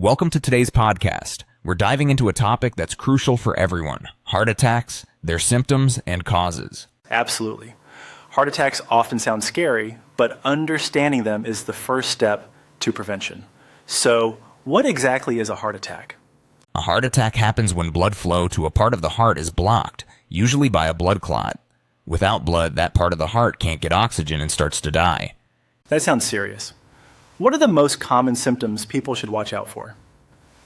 Welcome to today's podcast. We're diving into a topic that's crucial for everyone: heart attacks, their symptoms, and causes. Absolutely. Heart attacks often sound scary, but understanding them is the first step to prevention. So, what exactly is a heart attack? A heart attack happens when blood flow to a part of the heart is blocked, usually by a blood clot. Without blood, that part of the heart can't get oxygen and starts to die. That sounds serious. What are the most common symptoms people should watch out for?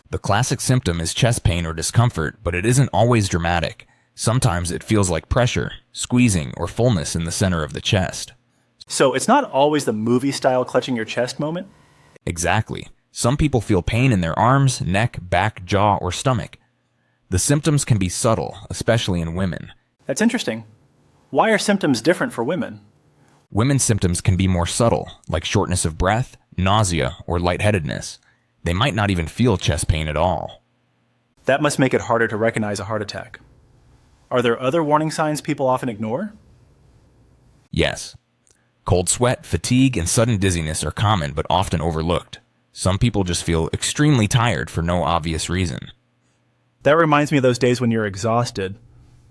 The classic symptom is chest pain or discomfort, but it isn't always dramatic. Sometimes it feels like pressure, squeezing, or fullness in the center of the chest. So it's not always the movie-style clutching your chest moment? Exactly. Some people feel pain in their arms, neck, back, jaw, or stomach. The symptoms can be subtle, especially in women. That's interesting. Why are symptoms different for women? Women's symptoms can be more subtle, like shortness of breath, nausea, or lightheadedness. They might not even feel chest pain at all. That must make it harder to recognize a heart attack. Are there other warning signs people often ignore? Yes. Cold sweat, fatigue, and sudden dizziness are common but often overlooked. Some people just feel extremely tired for no obvious reason. That reminds me of those days when you're exhausted,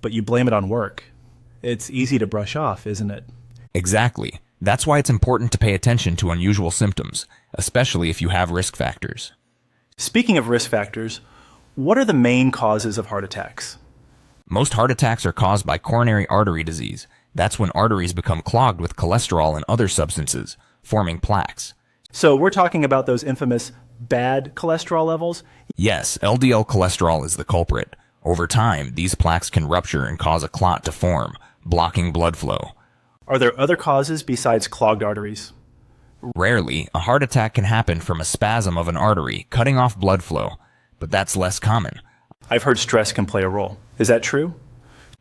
but you blame it on work. It's easy to brush off, isn't it? Exactly. That's why it's important to pay attention to unusual symptoms, especially if you have risk factors. Speaking of risk factors, what are the main causes of heart attacks? Most heart attacks are caused by coronary artery disease. That's when arteries become clogged with cholesterol and other substances, forming plaques. So we're talking about those infamous bad cholesterol levels? Yes, LDL cholesterol is the culprit. Over time, these plaques can rupture and cause a clot to form, blocking blood flow. Are there other causes besides clogged arteries? Rarely, a heart attack can happen from a spasm of an artery, cutting off blood flow, but that's less common. I've heard stress can play a role. Is that true?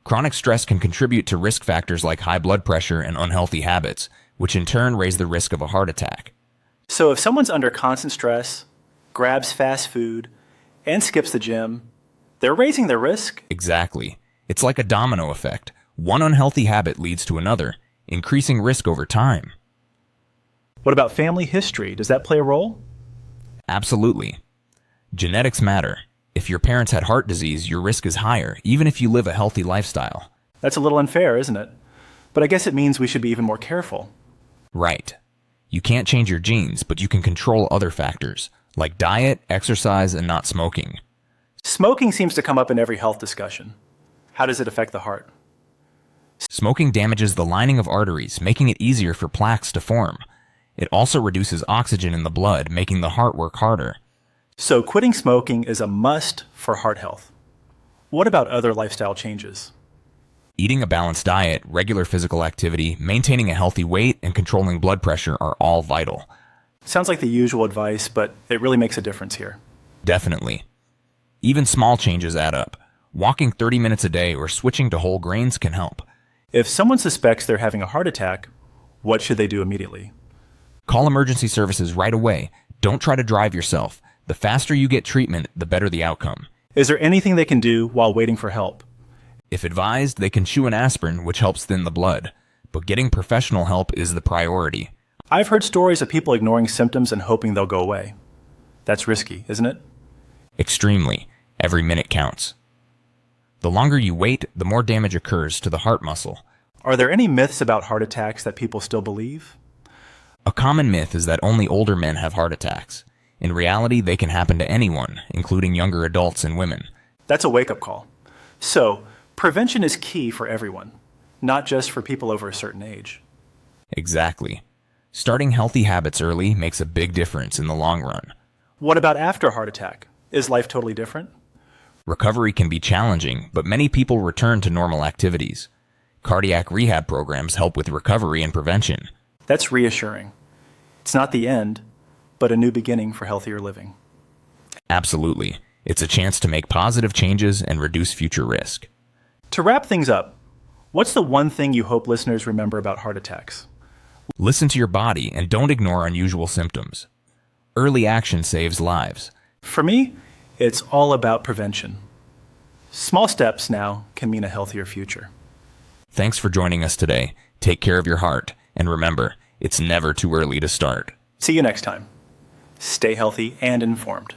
Chronic stress can contribute to risk factors like high blood pressure and unhealthy habits, which in turn raise the risk of a heart attack. So if someone's under constant stress, grabs fast food, and skips the gym, they're raising their risk? Exactly. It's like a domino effect. One unhealthy habit leads to another, increasing risk over time. What about family history? Does that play a role? Absolutely. Genetics matter. If your parents had heart disease, your risk is higher, even if you live a healthy lifestyle. That's a little unfair, isn't it? But I guess it means we should be even more careful. Right. You can't change your genes, but you can control other factors, like diet, exercise, and not smoking. Smoking seems to come up in every health discussion. How does it affect the heart? Smoking damages the lining of arteries, making it easier for plaques to form. It also reduces oxygen in the blood, making the heart work harder. So quitting smoking is a must for heart health. What about other lifestyle changes? Eating a balanced diet, regular physical activity, maintaining a healthy weight, and controlling blood pressure are all vital. Sounds like the usual advice, but it really makes a difference here. Definitely. Even small changes add up. Walking 30 minutes a day or switching to whole grains can help. If someone suspects they're having a heart attack, what should they do immediately? Call emergency services right away. Don't try to drive yourself. The faster you get treatment, the better the outcome. Is there anything they can do while waiting for help? If advised, they can chew an aspirin, which helps thin the blood. But getting professional help is the priority. I've heard stories of people ignoring symptoms and hoping they'll go away. That's risky, isn't it? Extremely. Every minute counts. The longer you wait, the more damage occurs to the heart muscle. Are there any myths about heart attacks that people still believe? A common myth is that only older men have heart attacks. In reality, they can happen to anyone, including younger adults and women. That's a wake-up call. So, prevention is key for everyone, not just for people over a certain age. Exactly. Starting healthy habits early makes a big difference in the long run. What about after a heart attack? Is life totally different? Recovery can be challenging, but many people return to normal activities. Cardiac rehab programs help with recovery and prevention. That's reassuring. It's not the end, but a new beginning for healthier living. Absolutely. It's a chance to make positive changes and reduce future risk. To wrap things up, what's the one thing you hope listeners remember about heart attacks? Listen to your body and don't ignore unusual symptoms. Early action saves lives. For me, it's all about prevention. Small steps now can mean a healthier future. Thanks for joining us today. Take care of your heart, and remember, it's never too early to start. See you next time. Stay healthy and informed.